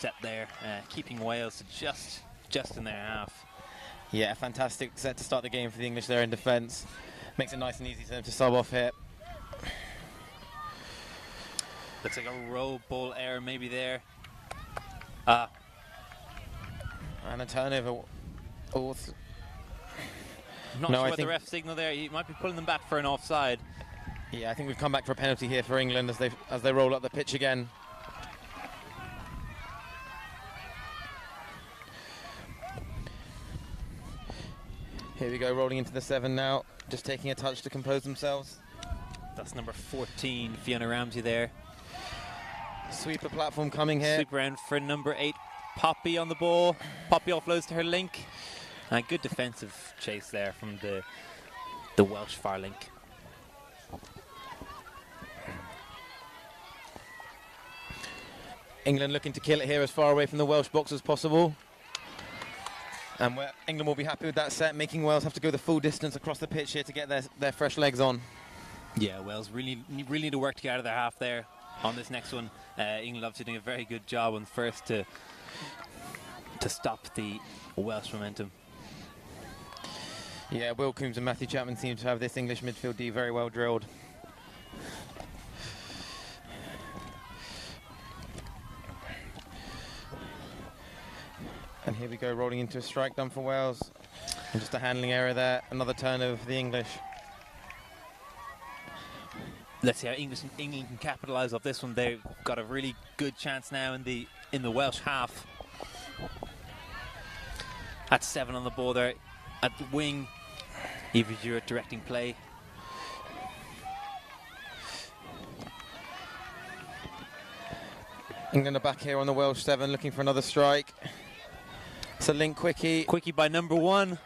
set there, keeping Wales just in their half. Yeah, fantastic set to start the game for the English there in defence. Makes it nice and easy for them to sub off here. Looks like a roll ball error maybe there. And a turnover. Not sure what the ref signal there. He might be pulling them back for an offside. Yeah, I think we've come back for a penalty here for England as they roll up the pitch again. Here we go, rolling into the 7 now. Just taking a touch to compose themselves. That's number 14, Fiona Ramsey there. Sweeper platform coming here. Sweep around for number 8, Poppy on the ball. Poppy offloads to her link. And good defensive chase there from the Welsh far link. England looking to kill it here as far away from the Welsh box as possible. And England will be happy with that set, making Wales have to go the full distance across the pitch here to get their fresh legs on. Yeah, Wales really need to work to get out of their half there on this next one. England obviously doing a very good job on first to stop the Welsh momentum. Yeah, Will Coombs and Matthew Chapman seem to have this English midfield D very well drilled. And here we go, rolling into a strike done for Wales. And just a handling error there. Another turnover for the English. Let's see how England can capitalise off this one. They've got a really good chance now in the Welsh half. At 7 on the ball there. At the wing, Eva Jewett directing play. England are back here on the Welsh 7 looking for another strike. It's a link quickie. Quickie by number 1.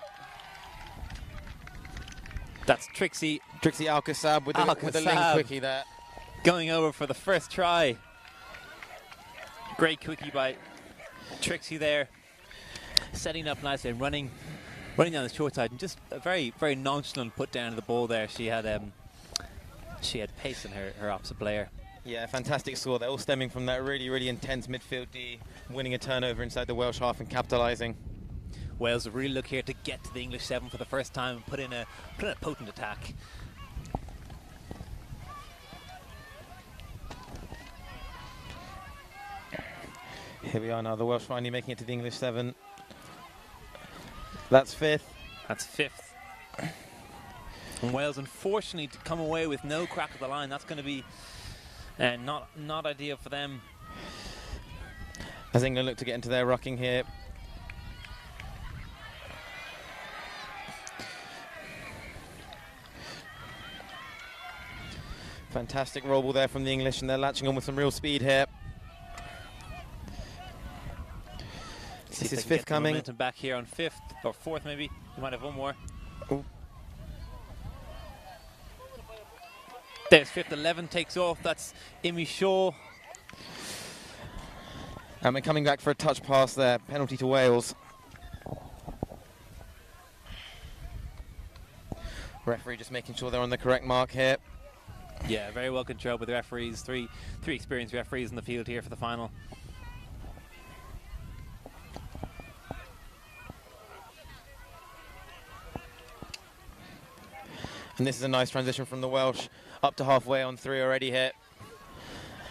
That's Trixie Alcasab with the link quickie there. Going over for the first try. Great quickie by Trixie there. Setting up nicely and running down the short side, and just a very, very nonchalant put down of the ball there. She had pace in her opposite player. Yeah, fantastic score. They're all stemming from that really, really intense midfield D, winning a turnover inside the Welsh half and capitalising. Wales really look here to get to the English 7 for the first time and put in a potent attack. Here we are now, the Welsh finally making it to the English 7. That's 5th. That's 5th. And Wales, unfortunately, to come away with no crack at the line, that's going to be not ideal for them. As England look to get into their rucking here. Fantastic roll ball there from the English, and they're latching on with some real speed here. This is 5th coming. Momentum back here on 5th or 4th maybe. You might have one more. Ooh. There's 5th. 11 takes off. That's Imi Shaw. And we're coming back for a touch pass there. Penalty to Wales. Referee just making sure they're on the correct mark here. Yeah, very well controlled with the referees. Three experienced referees in the field here for the final. And this is a nice transition from the Welsh. Up to halfway on 3 already hit.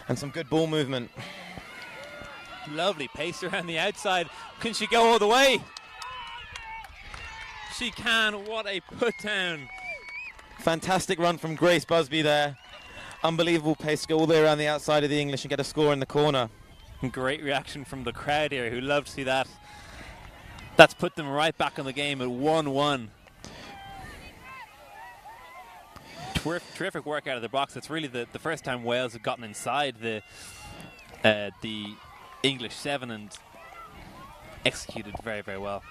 And some good ball movement. Lovely pace around the outside. Can she go all the way? She can. What a put down. Fantastic run from Grace Busby there. Unbelievable pace to go all the way around the outside of the English and get a score in the corner. Great reaction from the crowd here, who love to see that. That's put them right back in the game at 1-1. Terrific work out of the box. It's really the first time Wales have gotten inside the English 7 and executed very, very well.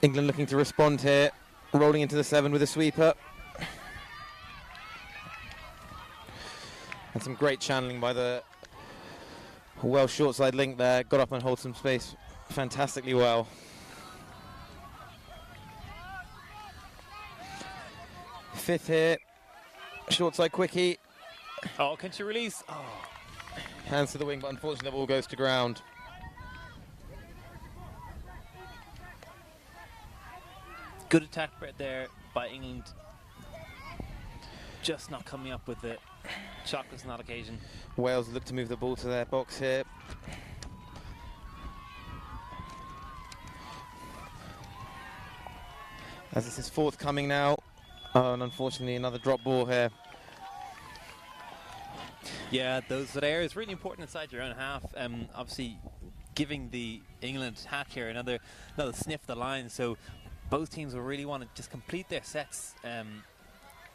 England looking to respond here, rolling into the 7 with a sweeper. And some great channeling by the Welsh short side link there. Got up and hold some space fantastically well. Fifth here. Short side quickie. Oh, can she release? Oh. Hands to the wing, but unfortunately the ball goes to ground. Good attack right there by England. Just not coming up with the chocolates on that occasion. Wales look to move the ball to their box here. As this is forthcoming now. Oh, and unfortunately another drop ball here. Yeah, that error is really important inside your own half. Obviously, giving the England hat here another sniff of the line. So both teams will really want to just complete their sets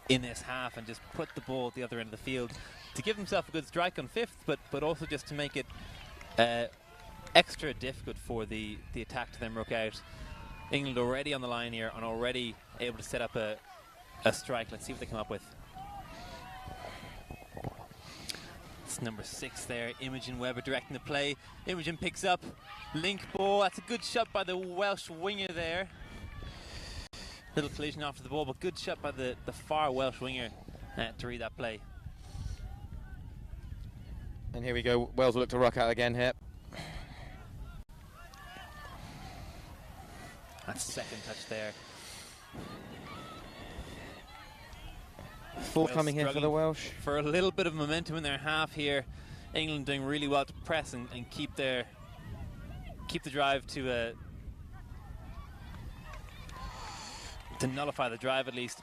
in this half and just put the ball at the other end of the field to give themselves a good strike on fifth, but also just to make it extra difficult for the attack to then rook out. England already on the line here and already able to set up a strike. Let's see what they come up with. It's number 6 there, Imogen Webber directing the play. Imogen picks up, link ball. That's a good shot by the Welsh winger there. Little collision after the ball, but good shot by the far Welsh winger to read that play. And here we go, Wales will look to ruck out again here. That's the second touch there. Forthcoming here for the Welsh. For a little bit of momentum in their half here. England doing really well to press and keep the drive to nullify the drive at least.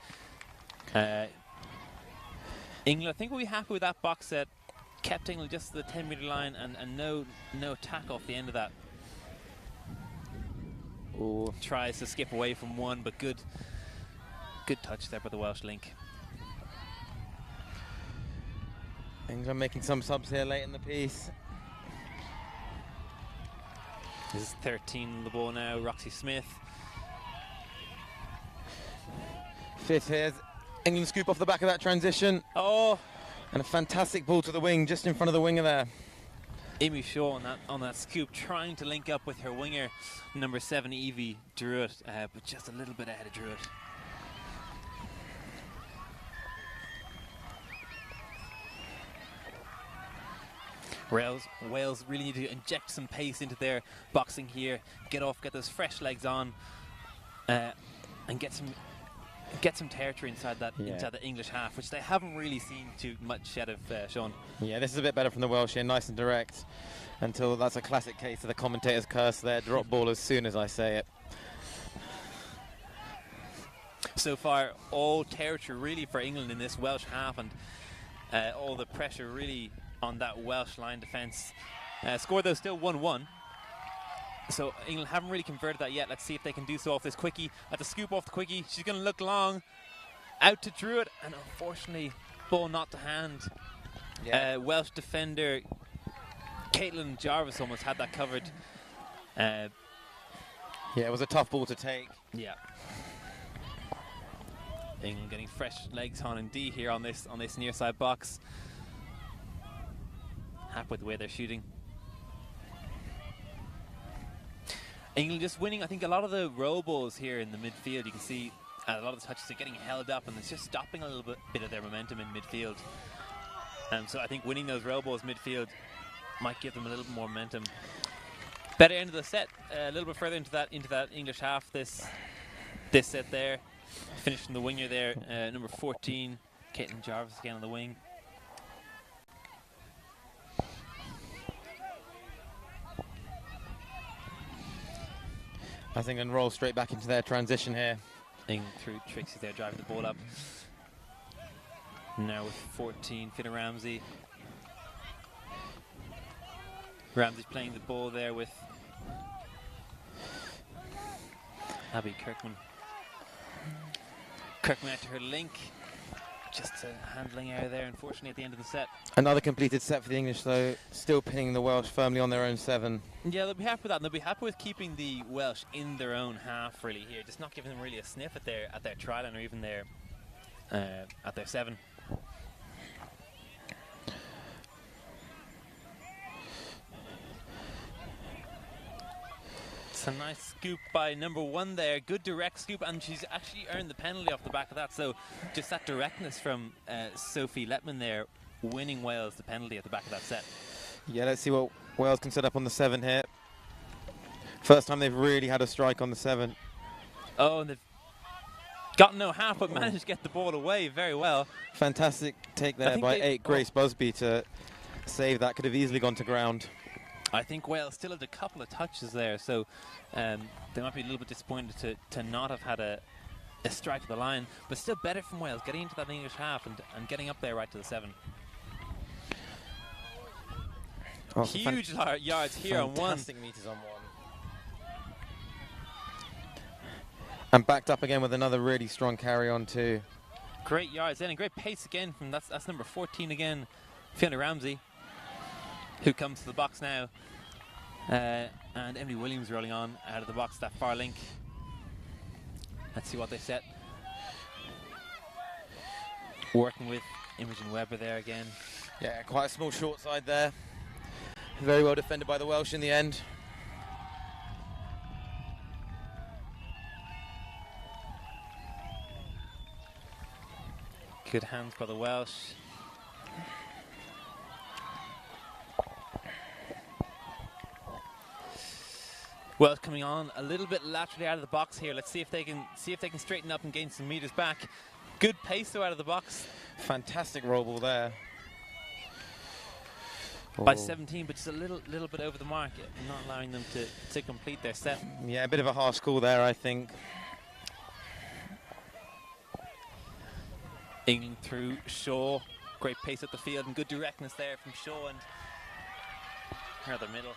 England, I think we'll be happy with that box set. Kept England just to the 10-meter line and no attack off the end of that. Ooh. Tries to skip away from one, but good touch there by the Welsh link. England making some subs here late in the piece. This is 13 on the ball now, Roxy Smith. Fifth here. England scoop off the back of that transition. Oh! And a fantastic ball to the wing, just in front of the winger there. Amy Shaw on that scoop, trying to link up with her winger, number 7, Evie Druitt, but just a little bit ahead of Druitt. Wales really need to inject some pace into their boxing here, get those fresh legs on, and get some territory inside the English half, which they haven't really seen too much out of, Sean. Yeah, this is a bit better from the Welsh here, nice and direct. Until that's a classic case of the commentator's curse there, drop ball as soon as I say it. So far, all territory really for England in this Welsh half, and all the pressure really on that Welsh line defence. Score though still 1-1. So England haven't really converted that yet. Let's see if they can do so off this quickie. At the scoop off the quickie, she's going to look long. Out to Druitt, and unfortunately, ball not to hand. Yeah. Welsh defender Caitlin Jarvis almost had that covered. Yeah, it was a tough ball to take. Yeah. England getting fresh legs on and D here on this near side box. Happy with the way they're shooting. England just winning, I think, a lot of the roll balls here in the midfield. You can see a lot of the touches are getting held up, and it's just stopping a little bit of their momentum in midfield. So I think winning those roll balls midfield might give them a little bit more momentum. Better end of the set, a little bit further into that English half. This set there, finishing the winger there, number 14, Caitlin Jarvis again on the wing. I think and roll straight back into their transition here. England through Trixie there, driving the ball up. Now with 14, Fiona Ramsey. Ramsey's playing the ball there with Abby Kirkman. Kirkman out to her link. Just a handling error there, unfortunately, at the end of the set. Another completed set for the English, though, still pinning the Welsh firmly on their own 7. Yeah, they'll be happy with that, and they'll be happy with keeping the Welsh in their own half, really, here. Just not giving them really a sniff at their try line or even at their 7. It's a nice scoop by number 1 there. Good direct scoop, and she's actually earned the penalty off the back of that. So just that directness from Sophie Letman there, winning Wales the penalty at the back of that set. Yeah, let's see what Wales can set up on the 7 here. First time they've really had a strike on the 7. Oh, and they've got no half, but managed to get the ball away very well. Fantastic take there by 8 Grace Busby to save that. Could have easily gone to ground. I think Wales still had a couple of touches there, so they might be a little bit disappointed to not have had a strike at the line, but still better from Wales getting into that English half and getting up there right to the 7. Oh, huge yards here on 1. Fantastic meters on 1. And backed up again with another really strong carry on too. Great yards then, and great pace again from that's number 14 again, Fiona Ramsey, who comes to the box now. And Emily Williams rolling on out of the box, that far link. Let's see what they set. Working with Imogen Webber there again. Yeah, quite a small short side there. Very well defended by the Welsh in the end. Good hands by the Welsh. Welsh coming on a little bit laterally out of the box here. Let's see if they can straighten up and gain some meters back. Good pace though out of the box. Fantastic roll ball there. By 17, but just a little bit over the mark, not allowing them to complete their set. Yeah, a bit of a harsh call there, I think. England through Shaw. Great pace up the field and good directness there from Shaw and her the middle.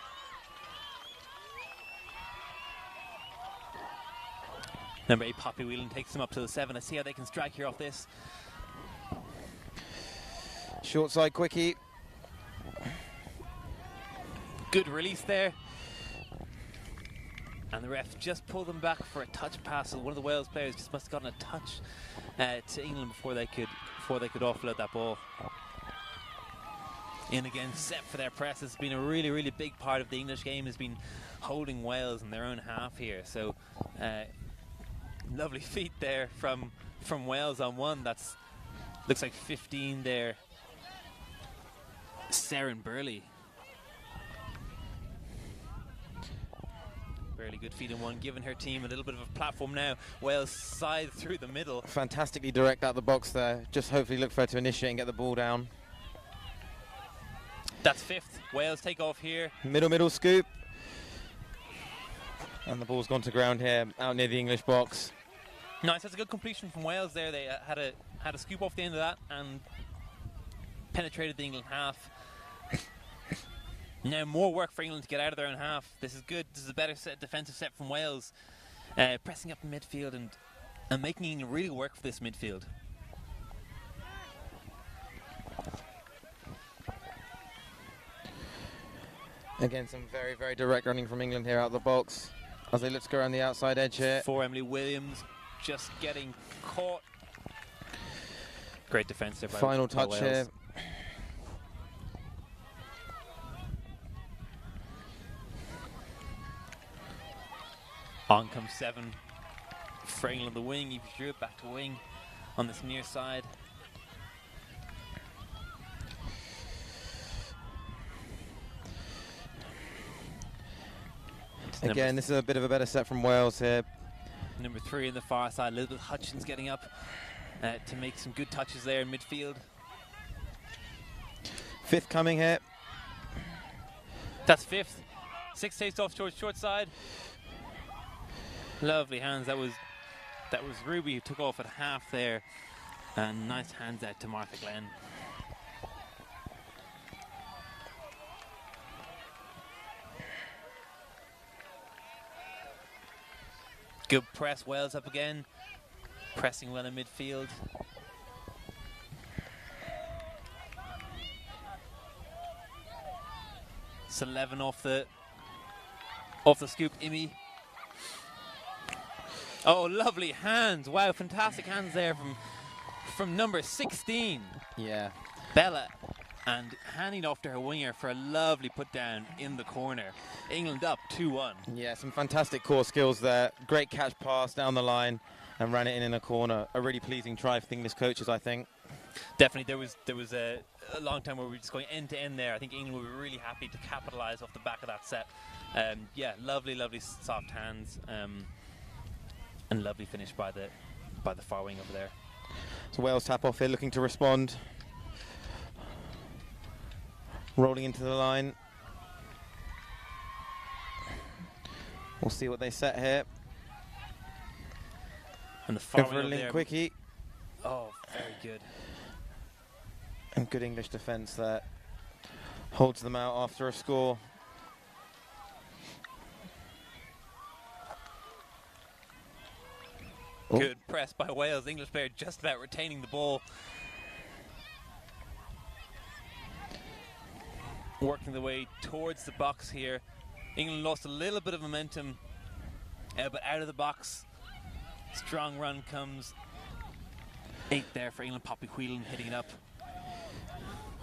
Number 8, Poppy Whelan, takes them up to the 7. Let's see how they can strike here off this. Short side quickie. Good release there. And the ref just pulled them back for a touch pass. So one of the Wales players just must have gotten a touch to England before they could offload that ball. In again, set for their press. It's been a really big part of the English game, has been holding Wales in their own half here. So lovely feet there from Wales on 1. That's looks like 15 there. Seren Burley. Really good feet in 1, giving her team a little bit of a platform now. Wales side through the middle. Fantastically direct out the box there. Just hopefully look for her to initiate and get the ball down. That's 5th. Wales take off here. Middle scoop. And the ball's gone to ground here, out near the English box. Nice, that's a good completion from Wales there. They had a scoop off the end of that and penetrated the England half. Now more work for England to get out of their own half. This is good. This is a better defensive set from Wales. Pressing up the midfield and making England really work for this midfield. Again, some very direct running from England here out of the box as they look to go around the outside edge here. For Emily Williams, just getting caught. Great defense there by Final touch Wales. here. On comes 7. For England the wing, Evie drew it back to wing on this near side. Again, this is a bit of a better set from Wales here. Number 3 in the far side, Elizabeth Hutchins getting up to make some good touches there in midfield. 5th coming here. That's 5th. 6 takes off towards short side. Lovely hands. That was Ruby who took off at half there. And nice hands out to Martha Glenn. Good press, Wales up again. Pressing well in midfield. It's 11 off the scoop, Imi. Oh, lovely hands. Wow, fantastic hands there from number 16. Yeah. Bella. and handing off to her winger for a lovely put down in the corner. England up 2-1. Yeah, some fantastic core skills there. Great catch pass down the line and ran it in a corner. A really pleasing try for the English coaches, I think. Definitely, there was a long time where we were just going end to end there. I think England would be really happy to capitalise off the back of that set. Yeah, lovely soft hands, and lovely finish by the far wing over there. So Wales tap off here, looking to respond. Rolling into the line. We'll see what they set here. And the far Go for wing a over link there. quickie. Oh, very good. And good English defence there. Holds them out after a score. Oh. Good press by Wales. English player just about retaining the ball. Working the way towards the box here. England lost a little bit of momentum, but out of the box. Strong run comes. 8 there for England. Poppy Whelan hitting it up.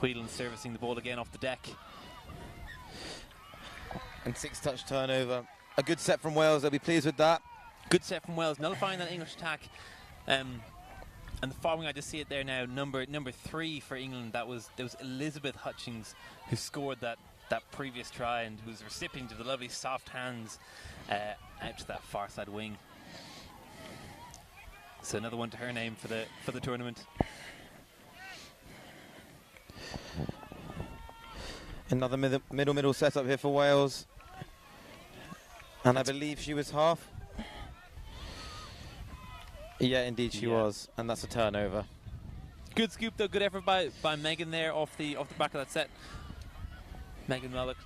Whelan servicing the ball again off the deck. And 6-touch turnover. A good set from Wales. They'll be pleased with that. Good set from Wales, nullifying that English attack. And the far wing, I just see it there now, number 3 for England. There was Elizabeth Hutchings who scored that previous try and who was recipient of the lovely soft hands out to that far side wing. So another one to her name for the tournament. Another middle setup here for Wales. And I believe she was half. Yeah, indeed she was. And that's a turnover. Good scoop though, good effort by Megan there off the back of that set. Megan Mullock.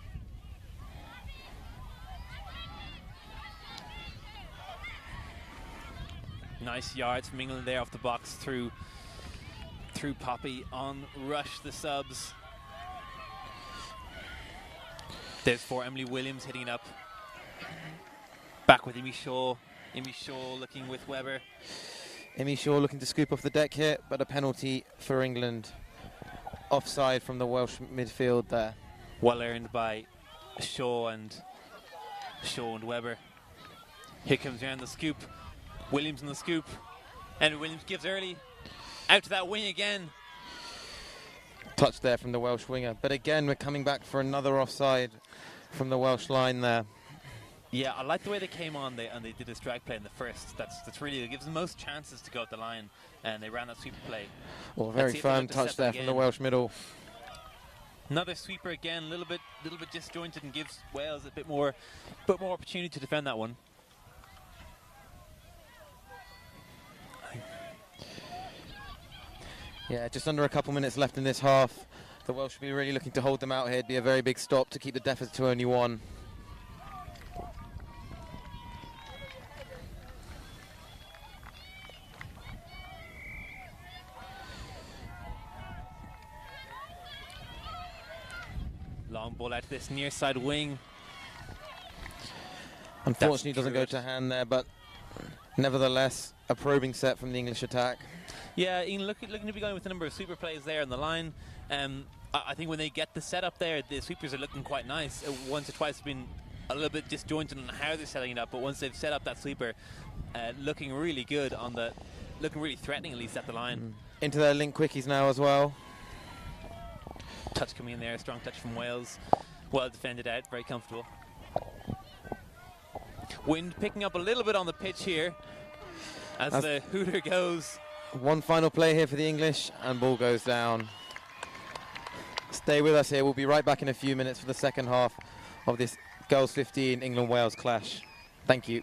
Nice yards from England there off the box through Poppy on rush the subs. There's for Emily Williams hitting it up. Back with Amy Shaw. Amy Shaw looking with Webber. Amy Shaw looking to scoop off the deck here, but a penalty for England. Offside from the Welsh midfield there. Well earned by Shaw and Webber. Here comes around the scoop. Williams in the scoop. And Williams gives early. Out to that wing again. Touch there from the Welsh winger. But again, we're coming back for another offside from the Welsh line there. Yeah, I like the way they came on and they did this drag play in the first. That's really, it gives them most chances to go up the line, and they ran that sweeper play. Well, very firm touch there from the Welsh middle. Another sweeper again, a little bit disjointed, and gives Wales a bit more opportunity to defend that one. Yeah, just under a couple minutes left in this half. The Welsh will be really looking to hold them out here. It'd be a very big stop to keep the deficit to only 1. Long ball out to this near side wing. Unfortunately, doesn't go to hand there, but nevertheless, a probing set from the English attack. Yeah, Ian looking to be going with a number of sweeper plays there on the line. I think when they get the setup there, the sweepers are looking quite nice. Once or twice have been a little bit disjointed on how they're setting it up, but once they've set up that sweeper, looking really good looking really threatening at least at the line. Into their link quickies now as well. Touch coming in there, strong touch from Wales. Well defended out, very comfortable. Wind picking up a little bit on the pitch here as the hooter goes. One final play here for the English, and ball goes down. Stay with us here. We'll be right back in a few minutes for the second half of this Girls 15 England-Wales clash. Thank you.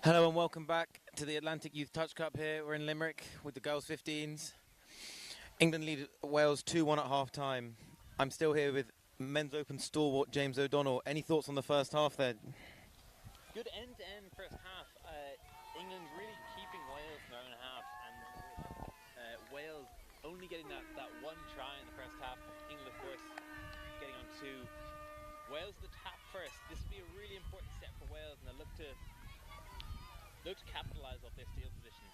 Hello and welcome back to the Atlantic Youth Touch Cup here. We're in Limerick with the girls 15s. England lead Wales 2-1 at half time. I'm still here with men's open stalwart James O'Donnell. Any thoughts on the first half there? Good end-to-end first half. England really keeping Wales in their own half, and Wales only getting that one try in the first half. England, of course, getting on two. Wales the tap first. This will be a really important step for Wales, and they'll look to capitalise off their steal position.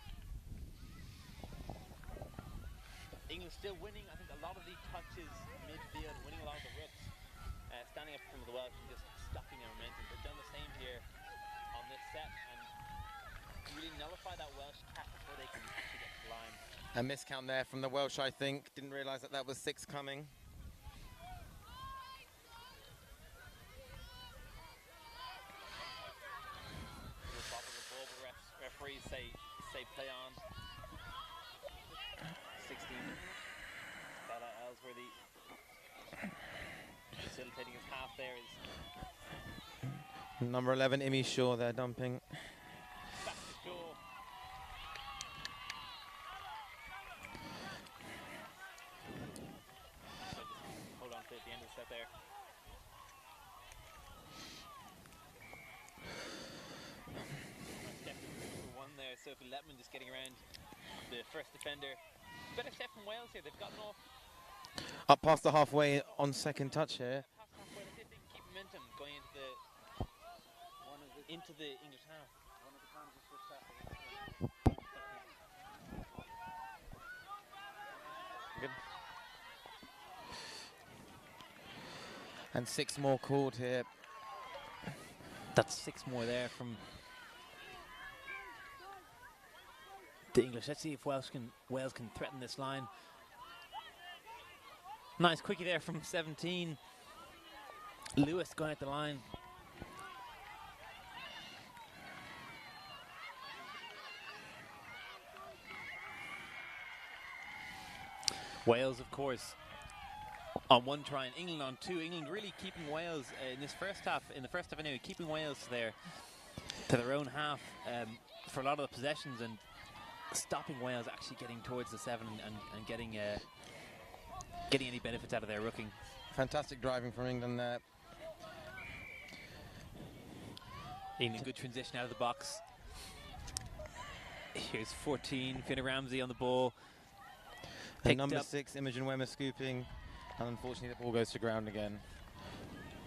England still winning, I think, a lot of the touches midfield, winning a lot of the rooks, standing up in front of the Welsh and just stopping their momentum. They've done the same here on this set and really nullify that Welsh attack before they can actually get to the line. A miscount there from the Welsh, I think. Didn't realise that was 6 coming. Referees say play on. 16. Bella Ellsworthy facilitating his half there is number 11, Imi Shaw there dumping. back to Shaw. So just hold on to it at the end of the set there. There, Sophie Letman just getting around the first defender. Better step from Wales here. They've gotten off Up past the halfway on second touch here. past halfway. Let's see if they can keep momentum going into the English half. One of the times Good. And 6 more called here. That's 6 more there from the English. Let's see if Wales can threaten this line. Nice quickie there from 17. Lewis going at the line. Wales, of course, on 1 try and England on 2. England really keeping Wales in this first half. In the first half anyway, keeping Wales to their own half for a lot of the possessions and stopping Wales actually getting towards the 7 and getting any benefits out of their rooking. Fantastic driving from England there. England, good transition out of the box. Here's 14, Fiona Ramsey on the ball. And number 6, Imogen Wemmer scooping. And unfortunately the ball goes to ground again.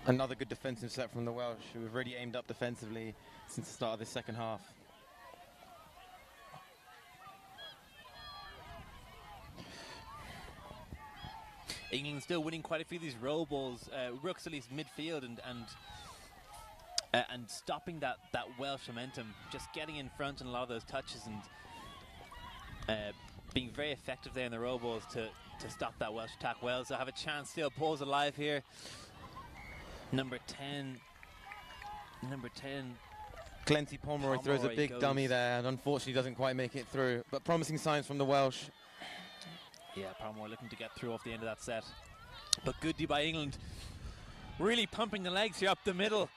Another good defensive set from the Welsh, who have really aimed up defensively since the start of this second half. England still winning quite a few of these roll balls, rooks at least midfield, and stopping that Welsh momentum, just getting in front in a lot of those touches and being very effective there in the roll balls to stop that Welsh attack. Wales have a chance still, balls alive here. Number 10. Clenty Pomeroy throws a big dummy there and unfortunately doesn't quite make it through, but promising signs from the Welsh. Yeah, Pomeroy looking to get through off the end of that set. But good D by England. Really pumping the legs here up the middle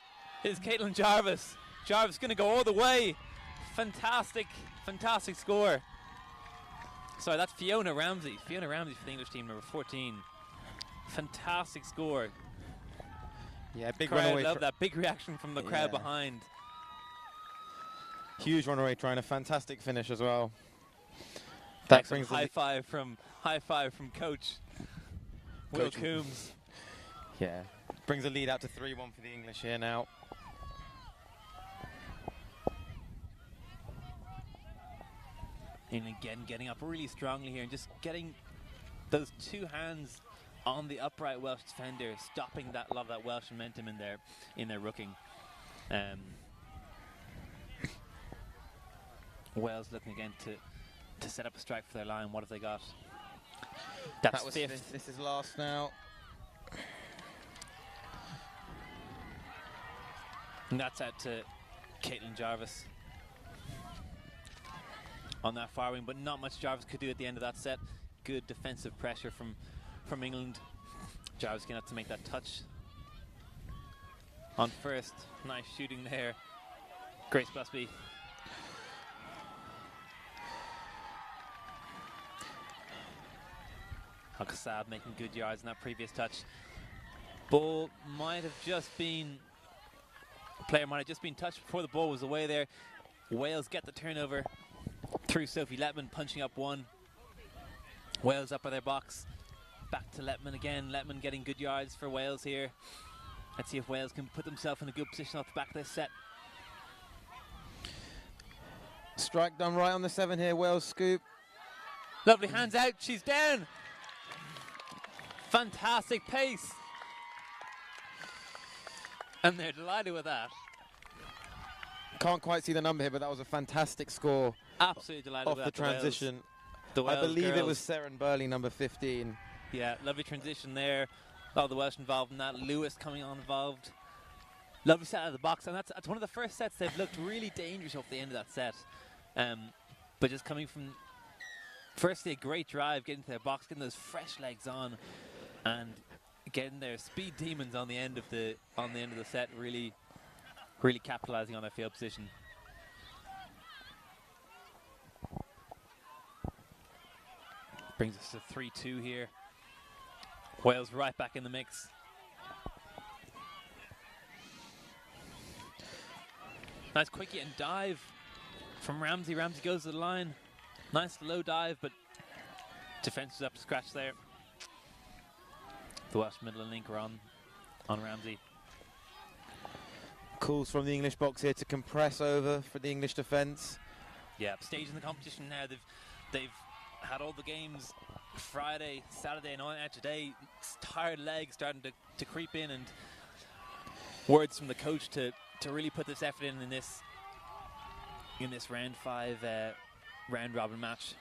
is Caitlin Jarvis. Jarvis going to go all the way. Fantastic score. Sorry, that's Fiona Ramsey. Fiona Ramsey for the English team, number 14. Fantastic score. Yeah, big crowd runaway. Love that big reaction from the crowd behind. Huge runaway try and a fantastic finish as well. That brings high five from Coach Will Coombs. Yeah, brings a lead out to 3-1 for the English here now. And again, getting up really strongly here and just getting those 2 hands on the upright Welsh defender, stopping a lot of that Welsh momentum in their rooking. Wales looking again to set up a strike for their line. What have they got? That's that was 5th. This is last now. And that's out to Caitlin Jarvis on that far wing, but not much Jarvis could do at the end of that set. Good defensive pressure from England. Jarvis going to have to make that touch on first. Nice shooting there. Grace Busby Al-Qassab making good yards in that previous touch. Ball might have just been, player might have just been touched before the ball was away there. Wales get the turnover through Sophie Letman, punching up one. Wales up by their box. Back to Letman again. Letman getting good yards for Wales here. Let's see if Wales can put themselves in a good position off the back of this set. Strike done right on the 7 here. Wales scoop. Lovely hands out. She's down. Fantastic pace. And they're delighted with that. Can't quite see the number here, but that was a fantastic score. Absolutely delighted off with the that. transition. The Wales I believe girls. it was Seren Burley, number 15. Yeah, lovely transition there. A lot of the Welsh involved in that. Lewis coming on involved. Lovely set out of the box, and that's one of the first sets they've looked really dangerous off the end of that set. But just coming from, firstly, a great drive, getting to their box, getting those fresh legs on, and getting their speed demons on the end of the set, really capitalizing on their field position. Brings us to 3-2 here. Wales right back in the mix. Nice quickie and dive from Ramsey. Ramsey goes to the line. Nice low dive, but defense is up to scratch there. The Welsh Midland link are on Ramsey. Calls from the English box here to compress over for the English defence. Yeah, staging the competition now. They've had all the games Friday, Saturday, and on today. Tired legs starting to creep in, and words from the coach to really put this effort in this round 5 round robin match.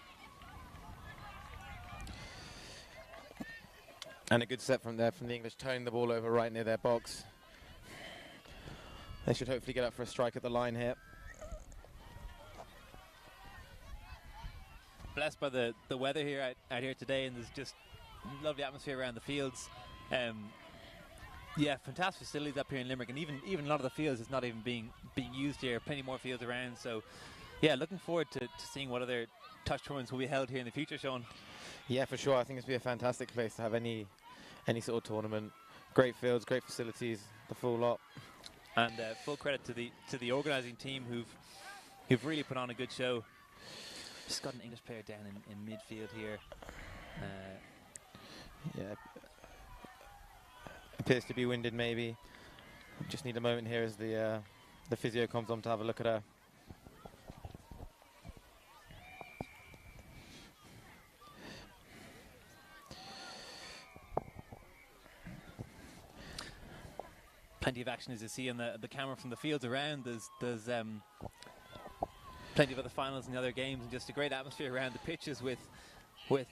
And a good set from there from the English, turning the ball over right near their box. They should hopefully get up for a strike at the line here. Blessed by the weather here out here today, and there's just lovely atmosphere around the fields. Yeah, fantastic facilities up here in Limerick, and even a lot of the fields is not even being used here. Plenty more fields around, so yeah, looking forward to seeing what other touch tournaments will be held here in the future, Sean. Yeah, for sure. I think it's be a fantastic place to have any sort of tournament. Great fields, great facilities, the full lot. And full credit to the organising team who've really put on a good show. Just got an English player down in midfield here. Yeah, appears to be winded maybe. Just need a moment here as the physio comes on to have a look at her. Plenty of action, as you see on the camera from the fields around. There's plenty of other finals and other games, and just a great atmosphere around the pitches with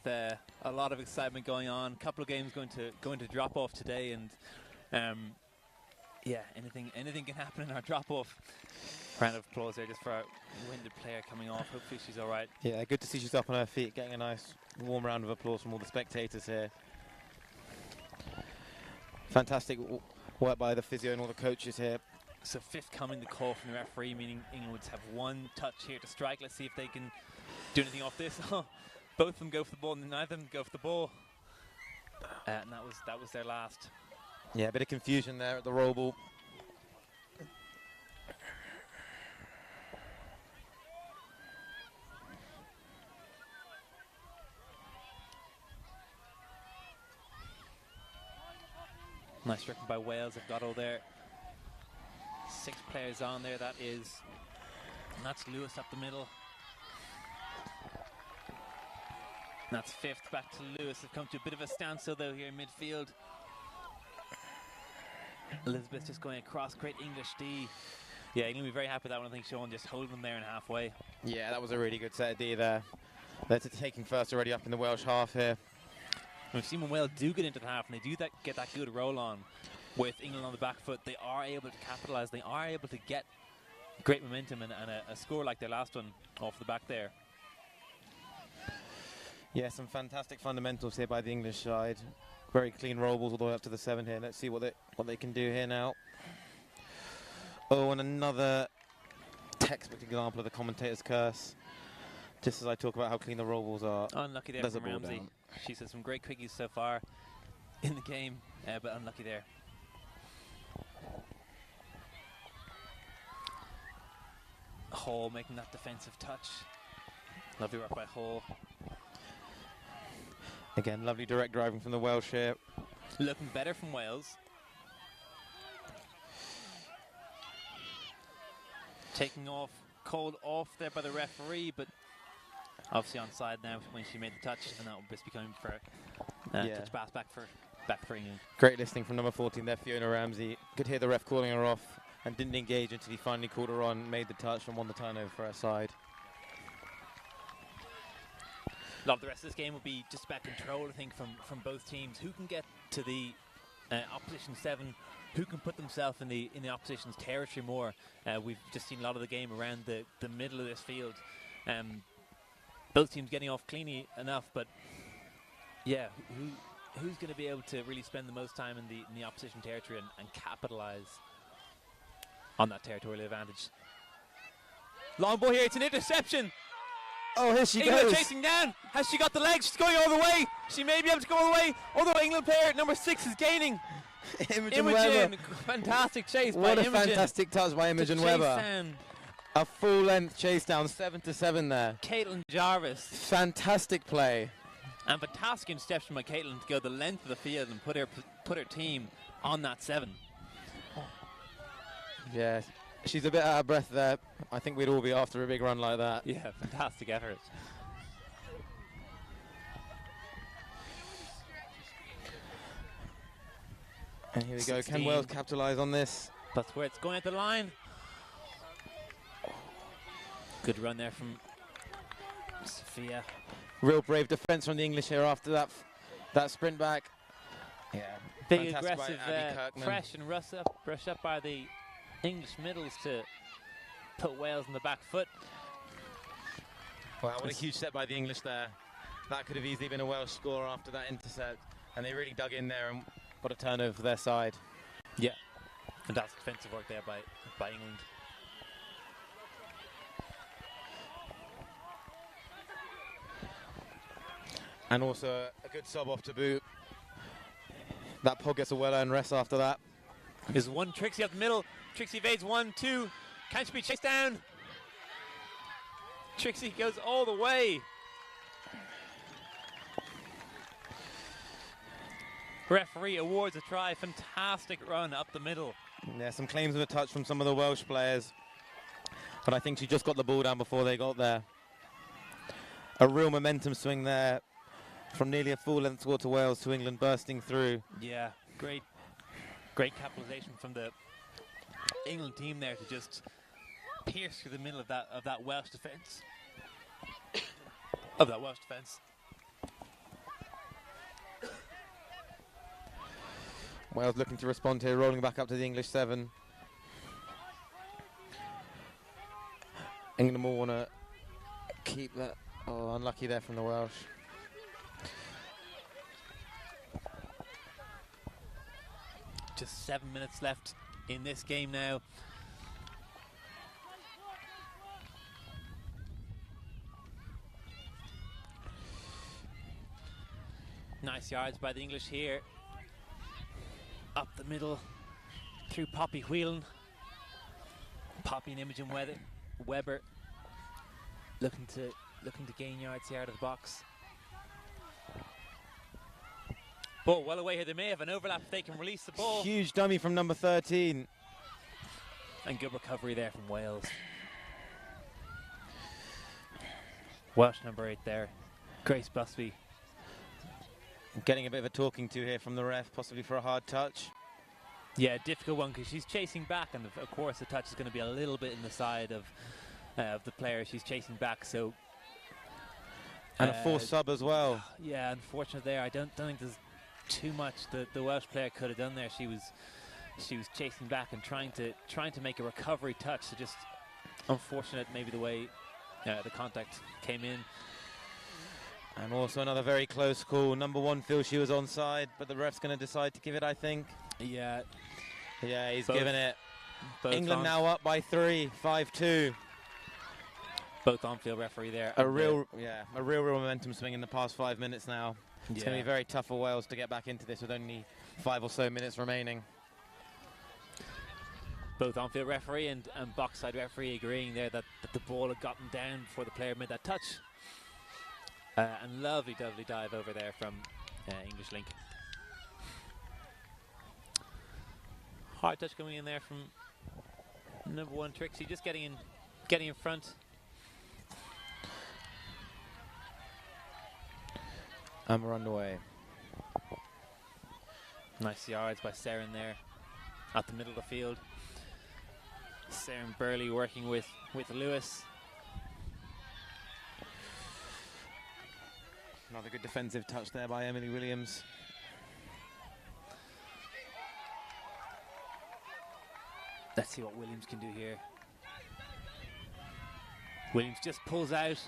a lot of excitement going on. A couple of games going to drop off today, and yeah, anything can happen in our drop off. Round of applause there just for our winded player coming off. Hopefully she's all right. Yeah, good to see she's up on her feet, getting a nice warm round of applause from all the spectators here. Fantastic work by the physio and all the coaches here. So 5th coming, the call from the referee, meaning England would have one touch here to strike. Let's see if they can do anything off this. Both of them go for the ball, and neither of them go for the ball. And that was their last. Yeah, a bit of confusion there at the roll ball. Nice striking by Wales. They've got all their 6 players on there. And that's Lewis up the middle. And that's 5th back to Lewis. They've come to a bit of a standstill though here in midfield. Elizabeth just going across, great English D. Yeah, you're going to be very happy with that one. I think Sean just holding them there in halfway. Yeah, that was a really good set of D there. They're taking first already up in the Welsh half here. We've seen when Wales do get into the half and they do get that good roll on with England on the back foot, they are able to capitalise. They are able to get great momentum and a score like their last one off the back there. Yeah, some fantastic fundamentals here by the English side. Very clean roll balls all the way up to the 7 here. Let's see what they can do here now. Oh, and another textbook example of the commentator's curse. Just as I talk about how clean the roll balls are. Unlucky there There's from a ball Ramsey. down. She's had some great quickies so far in the game, but unlucky there. Hall making that defensive touch. Lovely work by Hall. Again, lovely direct driving from the Welsh here. Looking better from Wales. Taking off, called off there by the referee, but obviously onside now when she made the touch, and that will just be coming for touch pass back for England. Great listening from number 14 there, Fiona Ramsey. Could hear the ref calling her off and didn't engage until he finally called her on, made the touch and won the turnover for her side. A lot of the rest of this game will be just about control, I think, from both teams. Who can get to the opposition 7? Who can put themselves in the opposition's territory more? We've just seen a lot of the game around the middle of this field. Both teams getting off cleanly enough, but yeah, who's going to be able to really spend the most time in the opposition territory and capitalize on that territorial advantage? Long ball here, it's an interception. Oh, here she England goes. chasing down. Has she got the legs? She's going all the way. She may be able to go all the way. Although England player number 6 is gaining. Imogen Webber. Fantastic chase by What a Imogen. fantastic touch by Imogen To Webber. chase down A full-length chase down, 7-7 there. Caitlin Jarvis. Fantastic play. And fantastic interception by Caitlin to go the length of the field and put her team on that 7. Yeah, she's a bit out of breath there. I think we'd all be after a big run like that. Yeah, fantastic effort. And here we go. 16. Can Wales capitalise on this? That's where it's going at the line. Good run there from Sophia. Real brave defence from the English here after that sprint back. Yeah, Big fantastic by aggressive, Abby Kirkman. fresh and rush up by the English middles to put Wales on the back foot. Wow, what a huge step by the English there. That could have easily been a Welsh score after that intercept. And they really dug in there and got a turnover for their side. Yeah, fantastic defensive work there by England. And also a good sub off to boot. That pod gets a well-earned rest after that. There's one Trixie up the middle. Trixie evades 1, 2. Can she be chased down? Trixie goes all the way. Referee awards a try. Fantastic run up the middle. Yeah, some claims of a touch from some of the Welsh players. But I think she just got the ball down before they got there. A real momentum swing there. From nearly a full-length score to Wales to England bursting through. Yeah, great capitalization from the England team there to just pierce through the middle of that Welsh defence. Wales looking to respond here, rolling back up to the English 7. England will want to keep that. Oh, unlucky there from the Welsh. Just 7 minutes left in this game now. Nice yards by the English here. Up the middle, through Poppy Whelan. Poppy and Imogen Webber looking to gain yards here out of the box. Ball well away here. They may have an overlap if they can release the ball. Huge dummy from number 13. And good recovery there from Wales. Welsh number 8 there. Grace Busby. Getting a bit of a talking to here from the ref, possibly for a hard touch. Yeah, difficult one because she's chasing back, and of course the touch is going to be a little bit in the side of the player she's chasing back. So, and a forced sub as well. Yeah, unfortunate there. I don't think there's too much the Welsh player could have done there. She was chasing back and trying to make a recovery touch. So just unfortunate, maybe the way the contact came in. And also another very close call. Number 1 feels she was onside, but the ref's going to decide to give it, I think. Yeah. Yeah, he's given it. Both England now up by 3, 5-2. both on-field referee there. A real momentum swing in the past 5 minutes now. It's going to be very tough for Wales to get back into this with only 5 or so minutes remaining. Both on-field referee and box-side referee agreeing there that the ball had gotten down before the player made that touch. And lovely dive over there from English Link. Hard touch coming in there from number 1 Trixie, just getting in front. And we're underway. Nice yards by Seren there at the middle of the field. Seren Burley working with Lewis. Another good defensive touch there by Emily Williams. Let's see what Williams can do here. Williams just pulls out.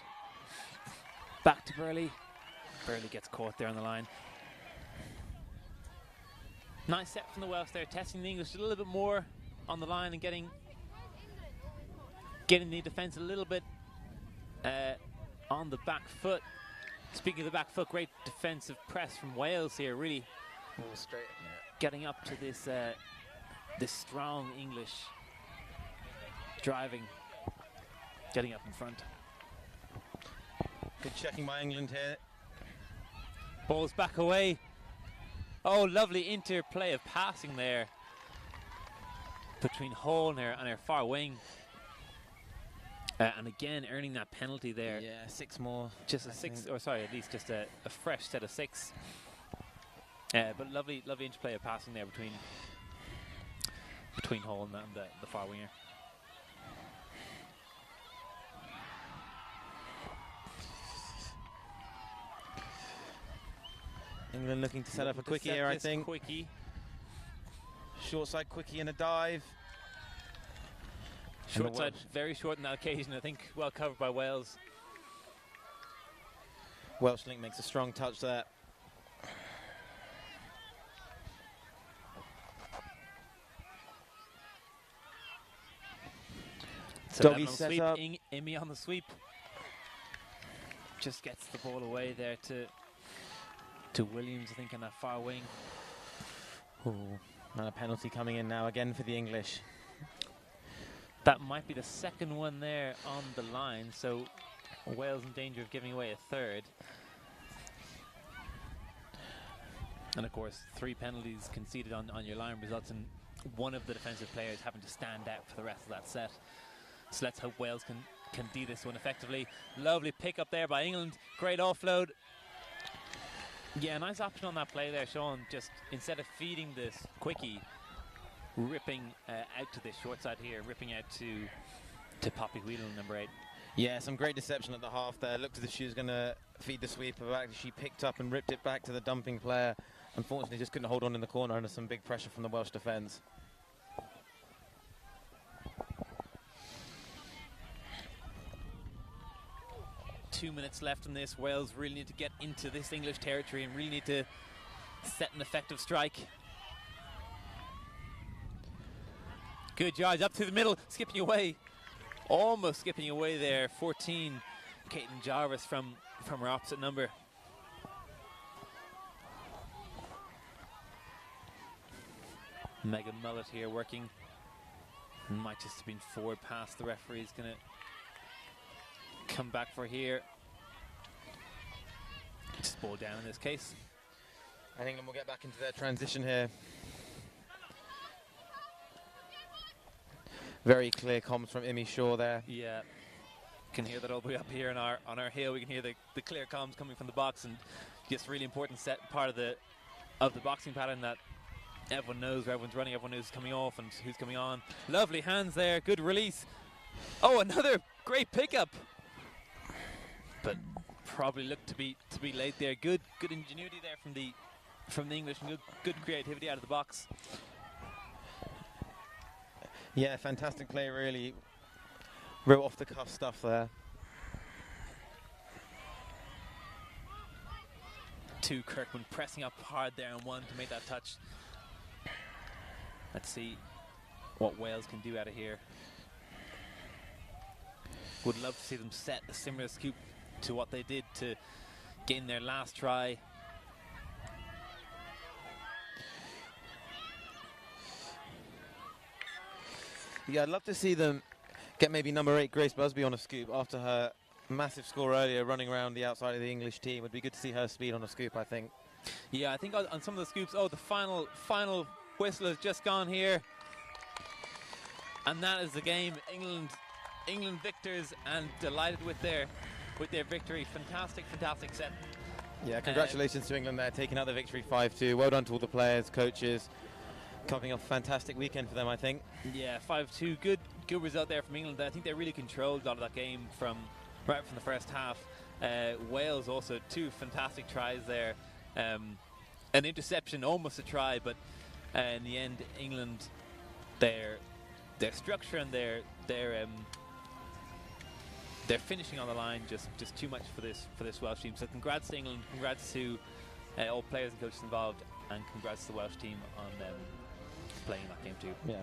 Back to Burley. Burley gets caught there on the line. Nice set from the Welsh there, testing the English a little bit more on the line and getting the defence a little bit on the back foot. Speaking of the back foot, great defensive press from Wales here, really straight, getting up to this strong English driving, getting up in front. Good checking by England here. Ball's back away. Oh, lovely interplay of passing there between Hall and her far wing. And again, earning that penalty there. Yeah, 6 more. Just a 6, or sorry, at least just a fresh set of 6. But lovely interplay of passing there between Hall and the far winger. England looking to set up a quickie here, I think. Quickie. Short side quickie and a dive. Short side, very short on that occasion, I think, well covered by Wales. Welsh Link makes a strong touch there. So Doggy set sweep, up. Imi on the sweep. Just gets the ball away there to Williams, I think, in that far wing. Ooh, and a penalty coming in now again for the English. That might be the second one there on the line, so Wales in danger of giving away a third. And of course, 3 penalties conceded on your line results in one of the defensive players having to stand out for the rest of that set. So let's hope Wales can do this one effectively. Lovely pick up there by England. Great offload. Yeah, nice option on that play there, Sean. Just instead of feeding this quickie, ripping out to this short side here, ripping out to Poppy Whelan, number 8. Yeah, some great deception at the half there. Looked as if she was going to feed the sweep, but actually she picked up and ripped it back to the dumping player. Unfortunately, just couldn't hold on in the corner under some big pressure from the Welsh defence. Two minutes left in this. Wales really need to get into this English territory and really need to set an effective strike. Good yards up to the middle, skipping away. Almost skipping away there. 14, Caitlin Jarvis from her opposite number. Megan Mullet here working. Might just have been forward past the referee's gonna come back for here. Just ball down in this case. I think we'll get back into their transition here. Very clear comms from Imi Shaw there. Yeah, can hear that all the way up here on our hill. We can hear the clear comms coming from the box, and just really important part of the boxing pattern that everyone knows where everyone's running, everyone knows who's coming off and who's coming on. Lovely hands there, good release. Oh, another great pickup, but probably looked to be late there. Good ingenuity there from the English, and good creativity out of the box. Yeah, fantastic play, really. Real off-the-cuff stuff there. Two Kirkman pressing up hard there on one to make that touch. Let's see what Wales can do out of here. Would love to see them set a similar scoop to what they did to gain their last try. Yeah, I'd love to see them get maybe number 8 Grace Busby on a scoop after her massive score earlier, running around the outside of the English team. It would be good to see her speed on a scoop, I think. Yeah, I think on some of the scoops, the final whistle has just gone here. And that is the game. England victors, and delighted with their victory. Fantastic set. Yeah, congratulations to England there, taking out the victory 5-2. Well done to all the players, coaches. Coming off a fantastic weekend for them, I think. Yeah, 5-2. Good result there from England. I think they really controlled a lot of that game right from the first half. Wales also 2 fantastic tries there. An interception, almost a try, but in the end, England, their structure and their finishing on the line just too much for this Welsh team. So congrats to England, congrats to all players and coaches involved, and congrats to the Welsh team on playing that game too. Yeah.